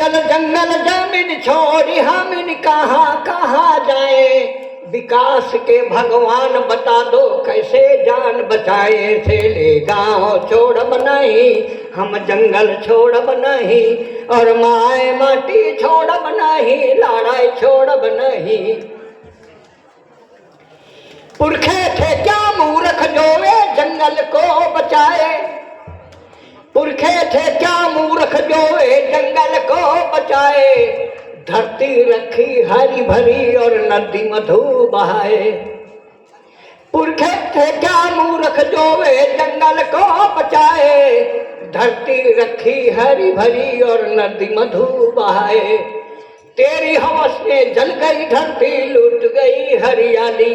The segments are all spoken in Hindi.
चल जंगल जमीन छोड़ी हम कहाँ कहाँ जाए, विकास के भगवान बता दो कैसे जान बचाए। से ले गाँव छोड़ब नहीं, हम जंगल छोड़ब नहीं, और माए माटी छोड़ब नहीं, लड़ाई छोड़ब नहीं। पुरखे थे क्या मूर्ख जो वे जंगल को बचाए, पुरखे थे क्या मूर्ख जो वे जंगल को बचाए। धरती रखी हरी भरी और नदी मधु बहाए। पुरखे थे क्या मूर्ख जो वे जंगल को बचाए, धरती रखी हरी भरी और नदी मधु बहाए। तेरी हवस में जल गई धरती, लूट गई हरियाली,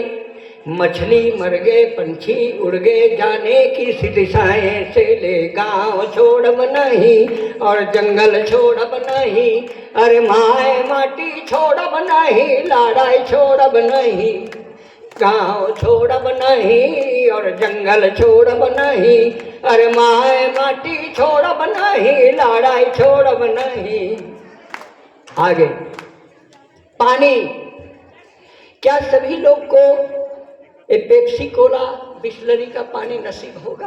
मछली मर गए पंछी उड़ गए जाने की सी दिशाएं। से ले गाँव छोड़ब नहीं और जंगल छोड़ब नहीं, अरे माए माटी छोड़ब नहीं, लड़ाई छोड़ब नहीं। गाँव छोड़ब नहीं और जंगल छोड़ब नहीं, अरे माए माटी छोड़ब नहीं, लड़ाई छोड़ब नहीं। आगे पानी, क्या सभी लोग को पेप्सी कोला बिस्लरी का पानी नसीब होगा?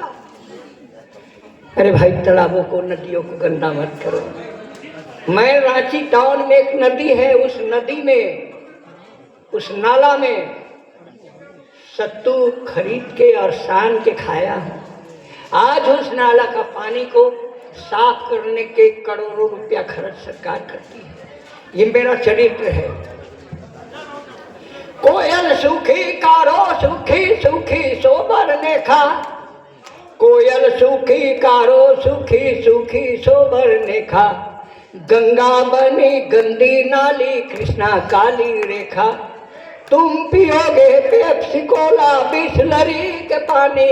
अरे भाई तालाबों को नदियों को गंदा मत करो। मैं रांची टाउन में एक नदी है, उस नदी में उस नाला में सत्तू खरीद के और सान के खाया हूँ। आज उस नाला का पानी को साफ करने के करोड़ों रुपया खर्च सरकार करती है। ये मेरा चरित्र है। कोयल सूखी कारो सूखी सूखी सोबर ने खा, कोयल सूखी कारो सूखी सूखी सोबर ने खा। गंगा बनी गंदी नाली, कृष्णा काली रेखा। तुम पियोगे पेप्सी कोला बिस्लरी के पानी,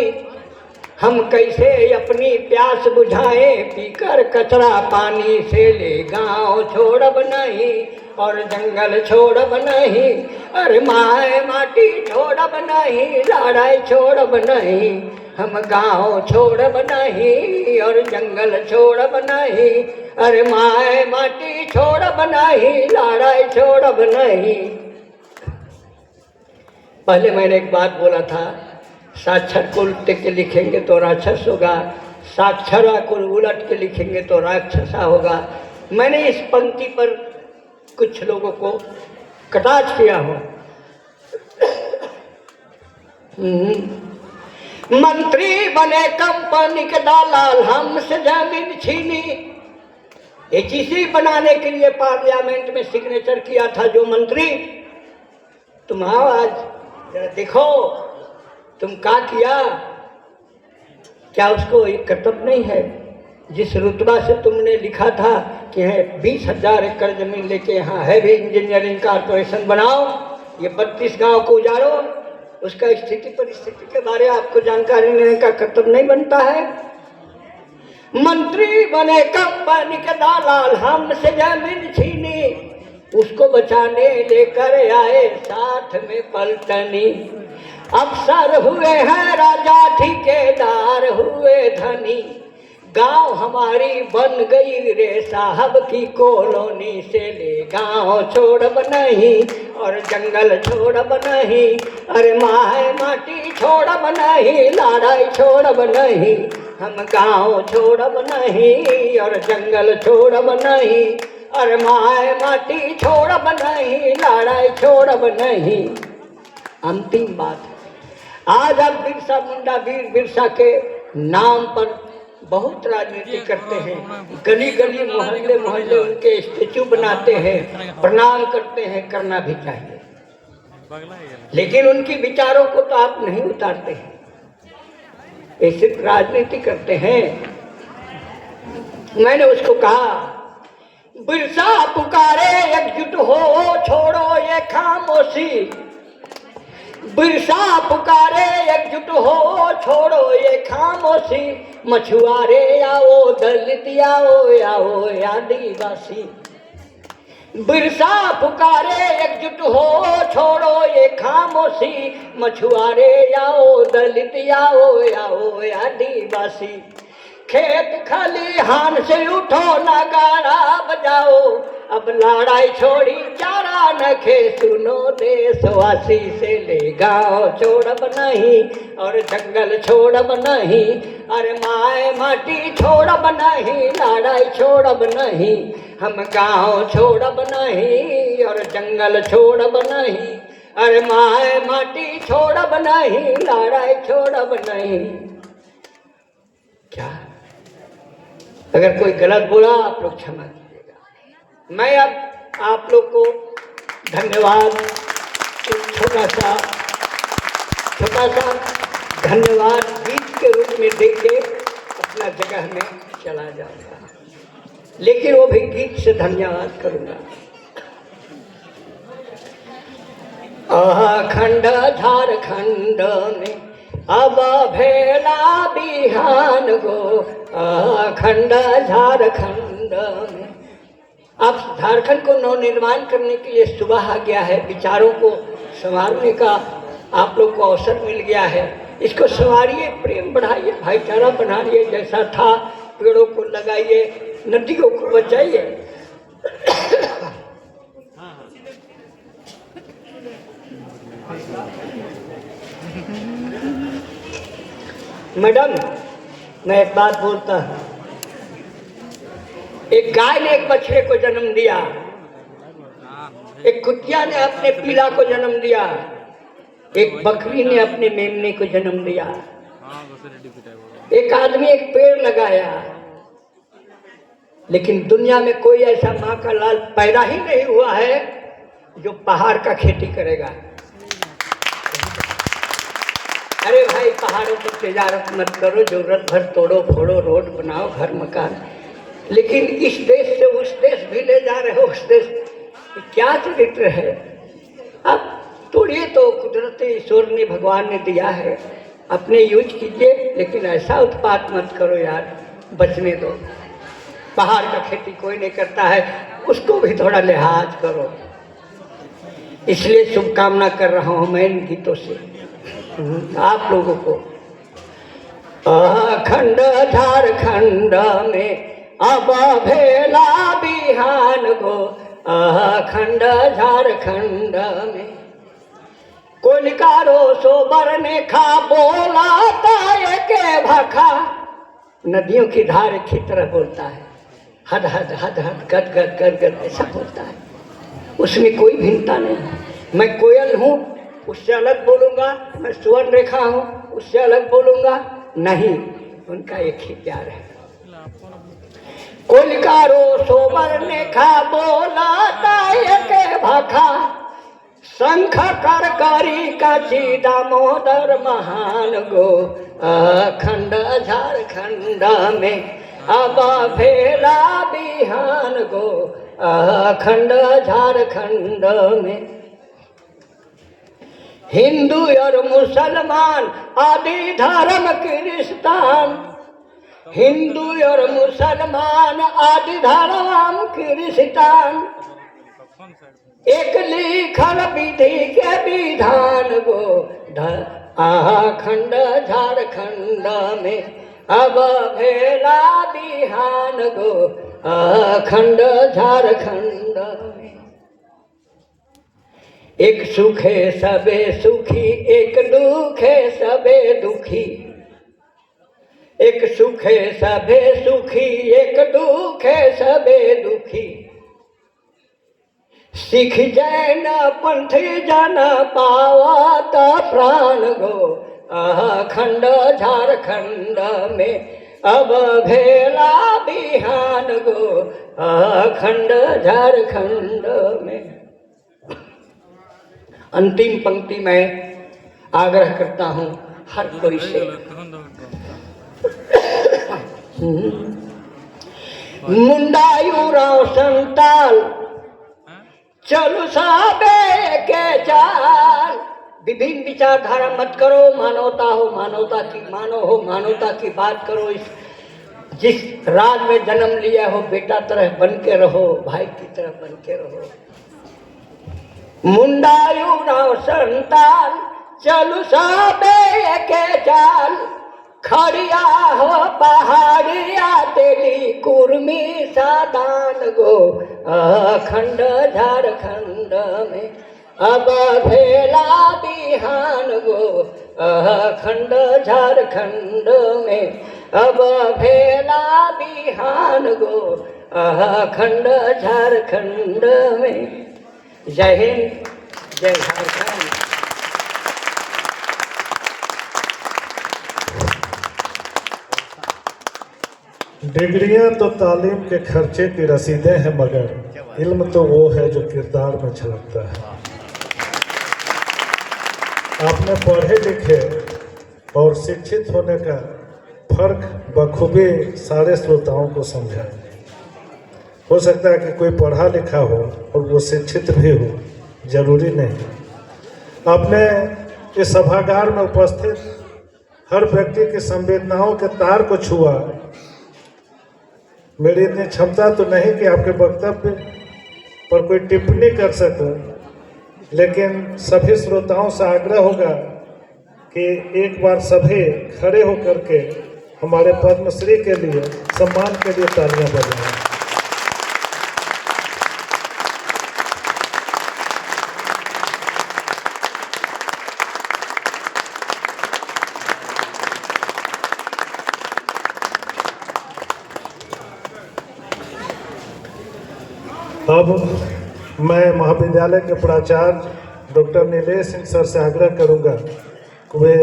हम कैसे अपनी प्यास बुझाएं पीकर कचरा पानी। से ले गाँव छोड़ब नहीं और जंगल छोड़ब नहीं, अरे माए माटी छोड़ब नहीं, लड़ाई छोड़ब नहीं। हम गाँव छोड़ब नहीं और जंगल छोड़ब नहीं, अरे माए माटी छोड़ब नहीं, लड़ाई छोड़ब नहीं। पहले मैंने एक बात बोला था, साक्षर को उल्टे के लिखेंगे तो राक्षस होगा, साक्षरा को उलट के लिखेंगे तो राक्षसा होगा। मैंने इस पंक्ति पर कुछ लोगों को कटाक्ष किया हो। मंत्री बने कंपनी के दलाल, हमसे जमीन छीनी। एचईसी बनाने के लिए पार्लियामेंट में सिग्नेचर किया था जो मंत्री, तुम आओ आज जरा देखो तुम क्या किया। क्या उसको एक कर्तव्य नहीं है? जिस रुतबा से तुमने लिखा था कि 20,000 एकड़ जमीन लेके यहाँ हैवी इंजीनियरिंग कारपोरेशन बनाओ, ये 32 गांव को उजाड़ो, उसका स्थिति परिस्थिति के बारे में आपको जानकारी लेने का कर्तव्य नहीं बनता है? मंत्री बने कंपनी के दलाल, हमसे जमीन छीनी, उसको बचाने लेकर आए साथ में पलटनी। अफसर हुए हैं राजा, ठेकेदार हुए धनी, गांव हमारी बन गई रे साहब की कॉलोनी। से ले गांव छोड़ब नहीं और जंगल छोड़ब नहीं, अरे माए माटी छोड़ब नहीं, लड़ाई छोड़ब नहीं। हम गांव छोड़ब नहीं और जंगल छोड़ब नहीं, अरे माए माटी छोड़ब नहीं, लड़ाई छोड़ब नहीं। अंतिम बात, आज आप बिरसा मुंडा वीर बिरसा के नाम पर बहुत राजनीति करते हैं, गली गली मोहल्ले मोहल्ले उनके स्टेचू बनाते हैं, प्रणाम करते हैं, करना भी चाहिए, लेकिन उनकी विचारों को तो आप नहीं उतारते हैं, ये सिर्फ राजनीति करते हैं। मैंने उसको कहा, बिरसा पुकारे एकजुट हो, छोड़ो ये खामोशी। बिरसा पुकारे एकजुट हो, छोड़ो ये खामोशी। मछुआरे आओ, दलित आओ, आओ आदिवासी। बिरसा पुकारे एकजुट हो, छोड़ो ये खामोशी। मछुआरे आओ, दलित आओ, आओ आदिवासी। खेत खलिहान से उठो नगाड़ा बजाओ, अब लड़ाई छोड़ी चारा नखे सुनो देशवासी से ले गाँव छोड़ब नहीं और जंगल छोड़ब नहीं, अरे माए माटी छोड़ब नहीं, लड़ाई छोड़ब नहीं, हम गाँव छोड़ब नहीं और जंगल छोड़ब नहीं, अरे माए माटी छोड़ब नहीं, लड़ाई छोड़ब नहीं। क्या अगर कोई गलत बोला आप लोग क्षमा कीजिएगा। मैं अब आप लोग को धन्यवाद, छोटा सा धन्यवाद गीत के रूप में दे के अपना जगह में चला जाऊंगा, लेकिन वो भी गीत से धन्यवाद करूंगा। अखंड झारखंड में अब भेला बिहान गो, अखंड झारखंड में। अब झारखंड को नवनिर्माण करने के लिए सुबह आ गया है, विचारों को संवारने का आप लोग को अवसर मिल गया है। इसको संवारिए, प्रेम बढ़ाइए, भाईचारा बनाइए, जैसा था पेड़ों को लगाइए, नदियों को बचाइए। मैडम, मैं एक बात बोलता हूँ, एक गाय ने एक बछड़े को जन्म दिया, एक कुतिया ने अपने पीला को जन्म दिया, एक बकरी ने अपने मेमने को जन्म दिया, एक आदमी एक पेड़ लगाया, लेकिन दुनिया में कोई ऐसा माँ का लाल पैदा ही नहीं हुआ है जो पहाड़ का खेती करेगा। अरे भाई, पहाड़ों पर तजारत मत करो, जरूरत भर तोड़ो फोड़ो, रोड बनाओ, घर मकान, लेकिन इस देश से उस देश भी ले जा रहे हो। उस देश क्या चरित्र है? अब तोड़िए तो कुदरती ईश्वर ने, भगवान ने दिया है, अपने यूज कीजिए, लेकिन ऐसा उत्पात मत करो यार, बचने दो। पहाड़ का खेती कोई नहीं करता है, उसको भी थोड़ा लिहाज करो। इसलिए शुभकामना कर रहा हूँ मैं इन गीतों से आप लोगों को। अखंड झारखंड में अब भेला बिहान गो, अखंड झारखंड में कोलिकारो सोबर ने खा बोला ताये के भखा। नदियों की धार की तरह बोलता है, हद हद हद हद गद गद गद गद ऐसा बोलता है, उसमें कोई भिन्नता नहीं है। मैं कोयल हूँ, उससे अलग बोलूँगा, मैं स्वर्ण रेखा हूँ, उससे अलग बोलूँगा नहीं, उनका एक ही प्यार है। कोलिकारो सोबर ने खा बोला ताये के भाखा, शंख कर करी काची दामोदर महान गो, अखंड झारखंड में अब भेला बिहान गो, अखंड झारखंड में। हिंदू और मुसलमान आदि धर्म क्रिस्तान, हिंदू और मुसलमान आदि धर्म क्रिस्तान, एक लिखल विधि के विधान गो, अखंड झारखंड में अब भेला बिहान गो, अखंड झारखंड में। एक सुखे सबे सुखी, एक दुखे सबे दुखी, एक सुखे सबे सुखी, एक दुखे सबे दुखी। सिख जैन पंथ जन पावत प्राण गो, अखंड झारखंड में अब भेला बिहान गो, अखंड झारखंड में। अंतिम पंक्ति में आग्रह करता हूँ हर कोई से, मुंडायूराव संताल चलो साबे के चाल। विभिन्न विचारधारा मत करो, मानवता हो, मानवता की मानो हो, मानवता की बात करो। इस जिस राज में जन्म लिया हो, बेटा तरह बन के रहो, भाई की तरह बन के रहो। मुंडायूराव संताल चलो साबे के चाल, खड़िया हो पहाड़िया तेरी कुर्मी सादान गो, अखंड झारखंड में अब भेला बिहान गो, अखंड झारखंड में अब भेला बिहान गो, अखंड झारखंड में। जय हिंद, जय झारखंड। डिग्रियां तो तालीम के खर्चे की रसीदें हैं, मगर इल्म तो वो है जो किरदार में झलकता है। आपने पढ़े लिखे और शिक्षित होने का फर्क बखूबी सारे श्रोताओं को समझा। हो सकता है कि कोई पढ़ा लिखा हो और वो शिक्षित भी हो, जरूरी नहीं। आपने इस सभागार में उपस्थित हर व्यक्ति की संवेदनाओं के तार को छुआ। मेरी इतनी क्षमता तो नहीं कि आपके वक्तव्य पर कोई टिप्पणी कर सकूं, लेकिन सभी श्रोताओं से आग्रह होगा कि एक बार सभी खड़े होकर के हमारे पद्मश्री के लिए, सम्मान के लिए तालियां बजाएं। अब मैं महाविद्यालय के प्राचार्य डॉक्टर नीलेश सिंह सर से आग्रह करूंगा कि वे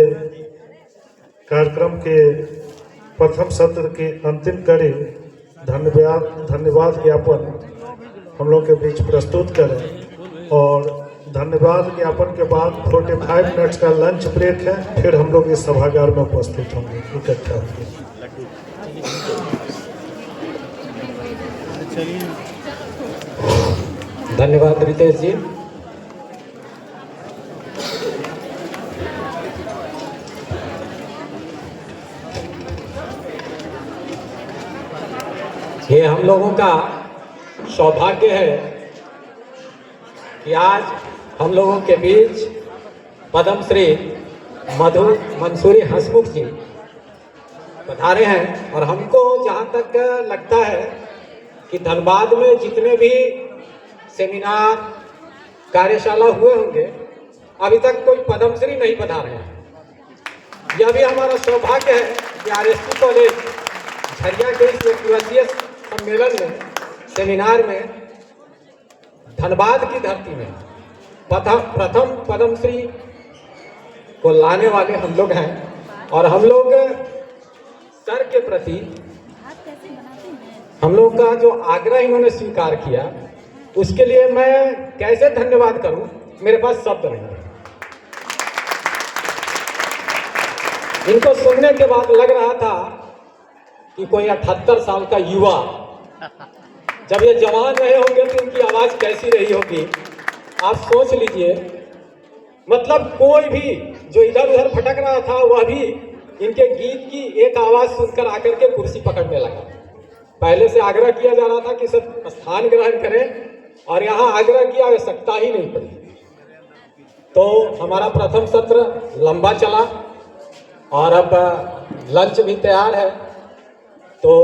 कार्यक्रम के प्रथम सत्र की अंतिम कड़ी धन्यवाद ज्ञापन हम लोग के बीच प्रस्तुत करें। और धन्यवाद ज्ञापन के बाद 45 मिनट्स का लंच ब्रेक है, फिर हम लोग इस सभागार में उपस्थित होंगे, इकट्ठा होंगे। धन्यवाद रितेश जी। ये हम लोगों का सौभाग्य है कि आज हम लोगों के बीच पद्मश्री मधु मंसूरी हंसमुख जी पधारे हैं। और हमको जहाँ तक लगता है कि धनबाद में जितने भी सेमिनार कार्यशाला हुए होंगे, अभी तक कोई पद्मश्री नहीं पधारे हैं। यह भी हमारा सौभाग्य है कि RSP कॉलेज झरिया के इस 1 दिवसीय सम्मेलन में, सेमिनार में धनबाद की धरती में प्रथम पद्मश्री को लाने वाले हम लोग हैं। और हम लोग सर के प्रति हम लोग का जो आग्रह इन्होंने स्वीकार किया, उसके लिए मैं कैसे धन्यवाद करूं, मेरे पास शब्द नहीं है। इनको सुनने के बाद लग रहा था कि कोई 78 साल का युवा, जब ये जवान रहे होंगे तो इनकी आवाज कैसी रही होगी, आप सोच लीजिए। मतलब कोई भी जो इधर उधर भटक रहा था, वह भी इनके गीत की एक आवाज सुनकर आकर के कुर्सी पकड़ने लगा। पहले से आग्रह किया जा रहा था कि सब स्थान ग्रहण करें, और यहाँ आग्रह की आवश्यकता ही नहीं पड़ी। तो हमारा प्रथम सत्र लंबा चला और अब लंच भी तैयार है। तो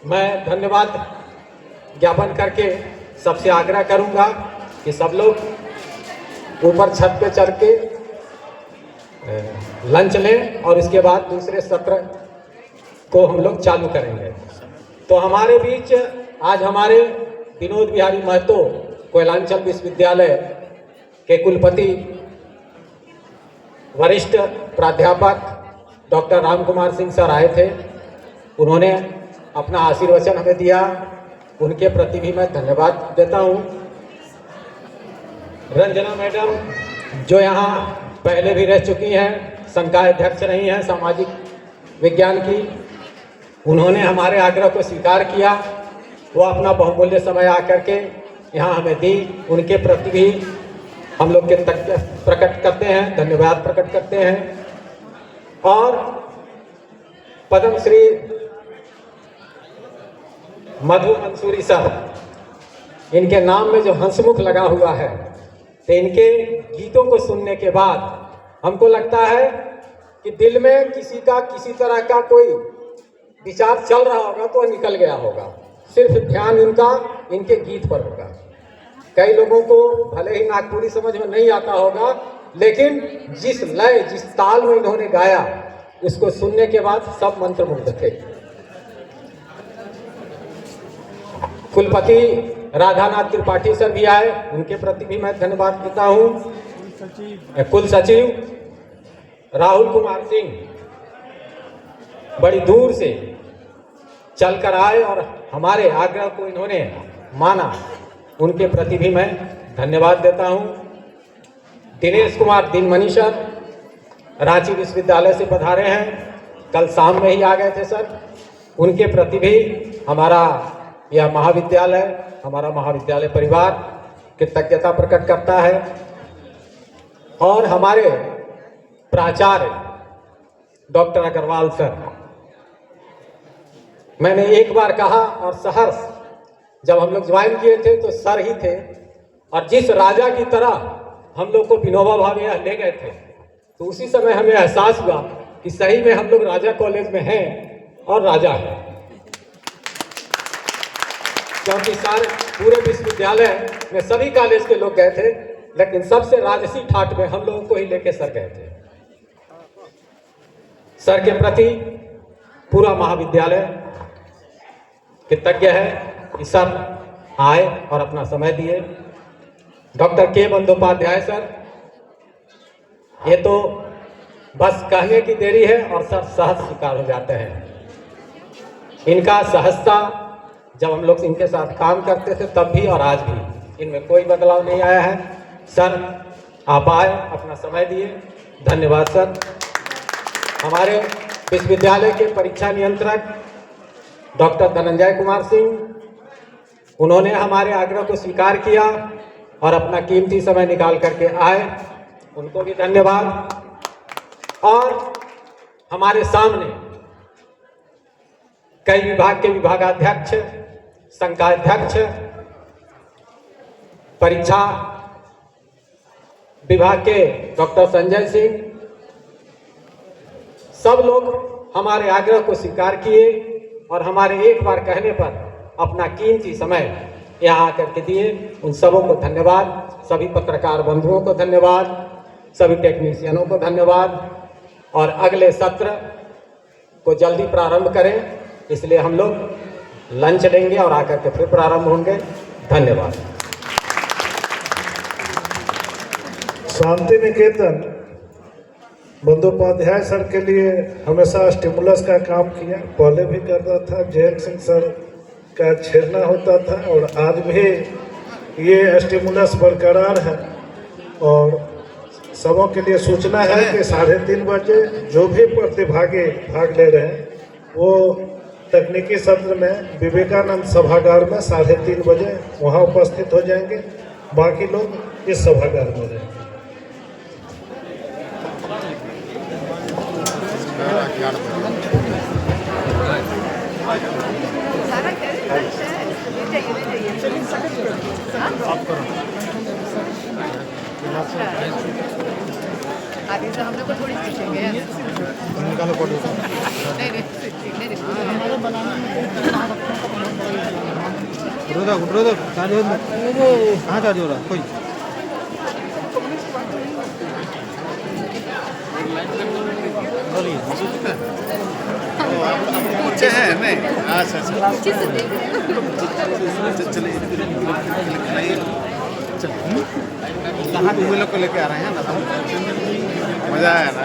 मैं धन्यवाद ज्ञापन करके सबसे आग्रह करूंगा कि सब लोग ऊपर छत पे चढ़ के लंच लें और इसके बाद दूसरे सत्र को हम लोग चालू करेंगे। तो हमारे बीच आज हमारे विनोद बिहारी महतो कोयलांचल विश्वविद्यालय के कुलपति वरिष्ठ प्राध्यापक डॉक्टर राम कुमार सिंह सर आए थे। उन्होंने अपना आशीर्वचन हमें दिया, उनके प्रति भी मैं धन्यवाद देता हूँ। रंजना मैडम जो यहाँ पहले भी रह चुकी हैं, संकाय अध्यक्ष रही हैं सामाजिक विज्ञान की, उन्होंने हमारे आग्रह को स्वीकार किया। वो अपना बहुमूल्य समय आकर के यहाँ हमें दी, उनके प्रति भी हम लोग के प्रकट करते हैं, धन्यवाद प्रकट करते हैं। और पद्मश्री मधु मंसूरी साहब, इनके नाम में जो हंसमुख लगा हुआ है, तो इनके गीतों को सुनने के बाद हमको लगता है कि दिल में किसी का किसी तरह का कोई विचार चल रहा होगा तो निकल गया होगा, सिर्फ ध्यान इनका इनके गीत पर होगा। कई लोगों को भले ही नागपुरी समझ में नहीं आता होगा, लेकिन जिस लय जिस ताल में इन्होंने गाया उसको सुनने के बाद सब मंत्रमुग्ध थे। कुलपति राधानाथ त्रिपाठी सर भी आए, उनके प्रति भी मैं धन्यवाद देता हूँ। कुल सचिव राहुल कुमार सिंह बड़ी दूर से चलकर आए और हमारे आग्रह को इन्होंने माना, उनके प्रति भी मैं धन्यवाद देता हूँ। दिनेश कुमार दिनमणि सर रांची विश्वविद्यालय से पधारे हैं, कल शाम में ही आ गए थे सर, उनके प्रति भी हमारा यह महाविद्यालय, हमारा महाविद्यालय परिवार कृतज्ञता प्रकट करता है। और हमारे प्राचार्य डॉक्टर अग्रवाल सर, मैंने एक बार कहा और सहर्ष जब हम लोग ज्वाइन किए थे तो सर ही थे, और जिस राजा की तरह हम लोग को विनोबा भावे यहाँ ले गए थे तो उसी समय हमें एहसास हुआ कि सही में हम लोग राजा कॉलेज में हैं और राजा हैं, क्योंकि सारे पूरे विश्वविद्यालय में सभी कॉलेज के लोग गए थे, लेकिन सबसे राजसी ठाट में हम लोगों को ही लेके सर गए थे। सर के प्रति पूरा महाविद्यालय कृतज्ञ है कि सर आए और अपना समय दिए। डॉक्टर के बंदोपाध्याय सर, ये तो बस कहने की देरी है और सर सहज स्वीकार हो जाते हैं। इनका सहजता जब हम लोग इनके साथ काम करते थे तब भी और आज भी इनमें कोई बदलाव नहीं आया है। सर आप आए, अपना समय दिए, धन्यवाद सर। हमारे विश्वविद्यालय के परीक्षा नियंत्रक डॉक्टर धनंजय कुमार सिंह, उन्होंने हमारे आग्रह को स्वीकार किया और अपना कीमती समय निकाल करके आए, उनको भी धन्यवाद। और हमारे सामने कई विभाग के विभागाध्यक्ष, संकाध्यक्ष, परीक्षा विभाग के डॉक्टर संजय सिंह, सब लोग हमारे आग्रह को स्वीकार किए और हमारे एक बार कहने पर अपना कीमती समय यहाँ आकर के दिए। उन सबों को धन्यवाद, सभी पत्रकार बंधुओं को धन्यवाद, सभी टेक्नीशियनों को धन्यवाद। और अगले सत्र को जल्दी प्रारंभ करें, इसलिए हम लोग लंच लेंगे और आकर के फिर प्रारंभ होंगे। धन्यवाद। शांति निकेतन बंदोपाध्याय सर के लिए हमेशा स्टिमुलस का काम किया, पहले भी करता था, जयंत सिंह सर का छेड़ना होता था और आज भी ये स्टिमुलस बरकरार है। और सबों के लिए सूचना है कि 3:30 बजे जो भी प्रतिभागी भाग ले रहे हैं वो तकनीकी सत्र में विवेकानंद सभागार में 3:30 बजे वहाँ उपस्थित हो जाएंगे, बाकी लोग इस सभागार में रहेंगे। आगे से हम लोग को थोड़ी पूछेंगे, निकालो फोटो। नहीं उठो दो चार्ज हो, कहाँ चार्ज हो रहा कोई? पीछे है नहीं? अच्छा चलिए कहाँ भी लोग को लेके आ रहे हैं ना, मजा आया ना।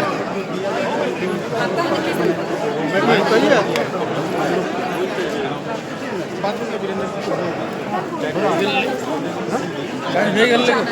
लेके चलना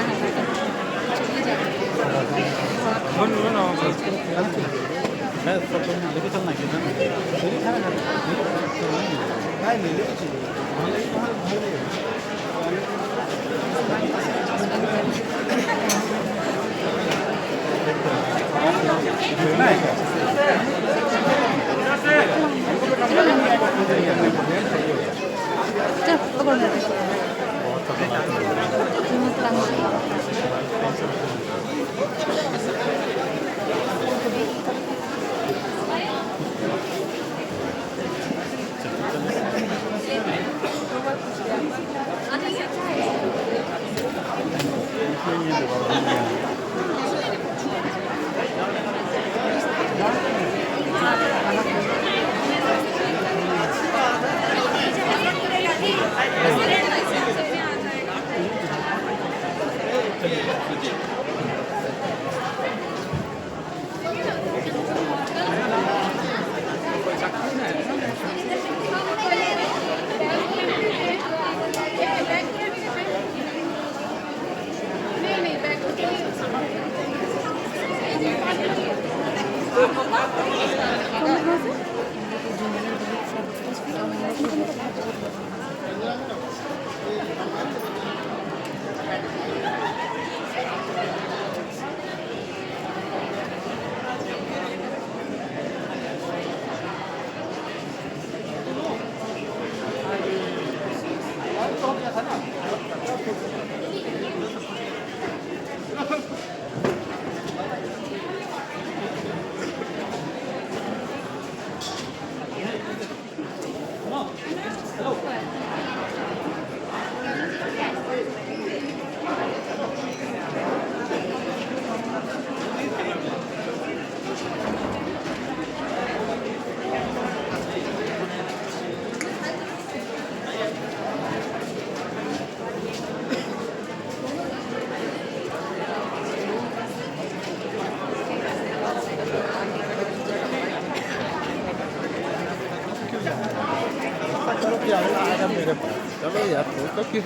चलो यार फोटो क्यों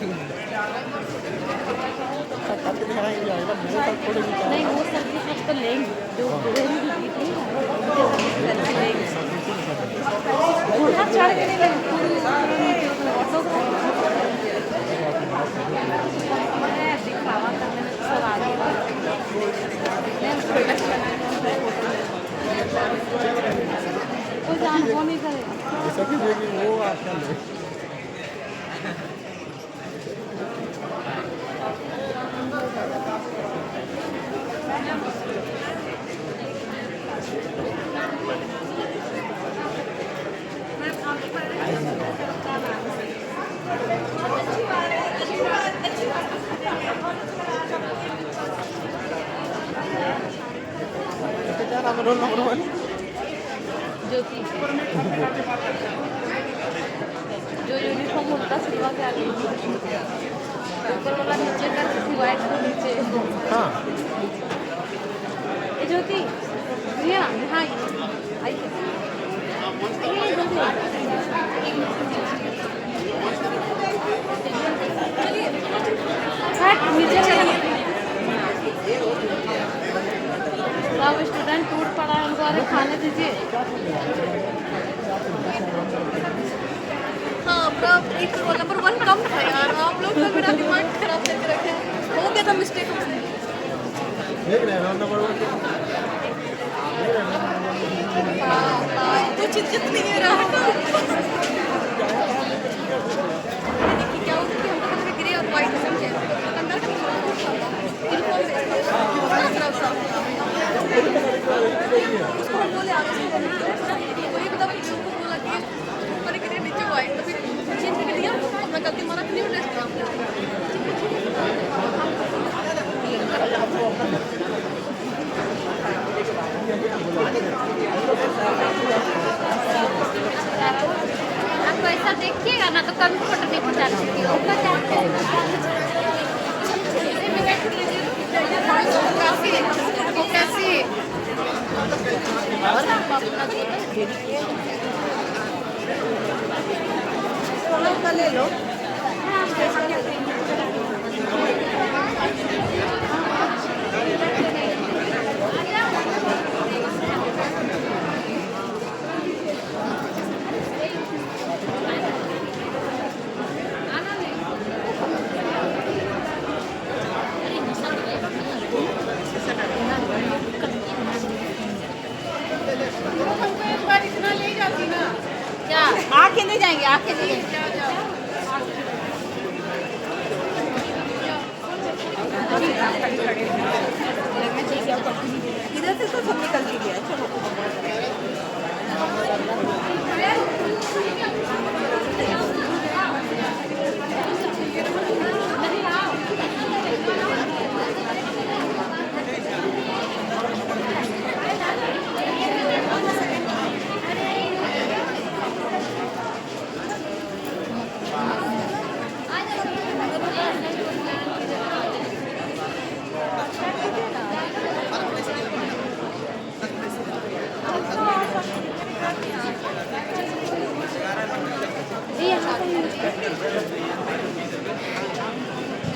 नहीं वो सर्विस सब तो लेंगे जो लेंगे चढ़ के नहीं लेंगे दिखावा करने में सब आगे कोई जान वो नहीं करेगा ऐसा कि वो आपका ले ज्योति जो यूनिफॉर्म होता सिलवा के आगे ऊपर वाला नीचे का वाइट को नीचे हाँ ये ज्योति रिया हाँ आइए नीचे सब स्टूडेंट टूट पड़ा है उनको अरे खाने दीजिए हाँ प्रभ एक रोल नंबर 1 कम था यार आप लोग तो मेरा दिमाग खराब करके रखे हैं। हो गया था मिस्टेक हमसे देख रहे हैं नंबर 1 कुछ इज्जत नहीं है रहा देखिए क्या होता है कि हम तो कभी गिरे और वाइट समझे अंदर का उसको हम बोले आगे से वही बता उनको बोला कि ऊपर गिरे नीचे वाइट तो फिर चेंज कर दिया अपना गलती माना न्यू ड्रेस आपको ऐसा देखिएगा ना तो कभी फोटो नहीं खिंचा सकती कैसी ले लो इतना ले जाती ना क्या आके नहीं जाएंगे आके नहीं इधर से तो सब निकल के गया चलो ये यहाँ पे यूज करते हैं।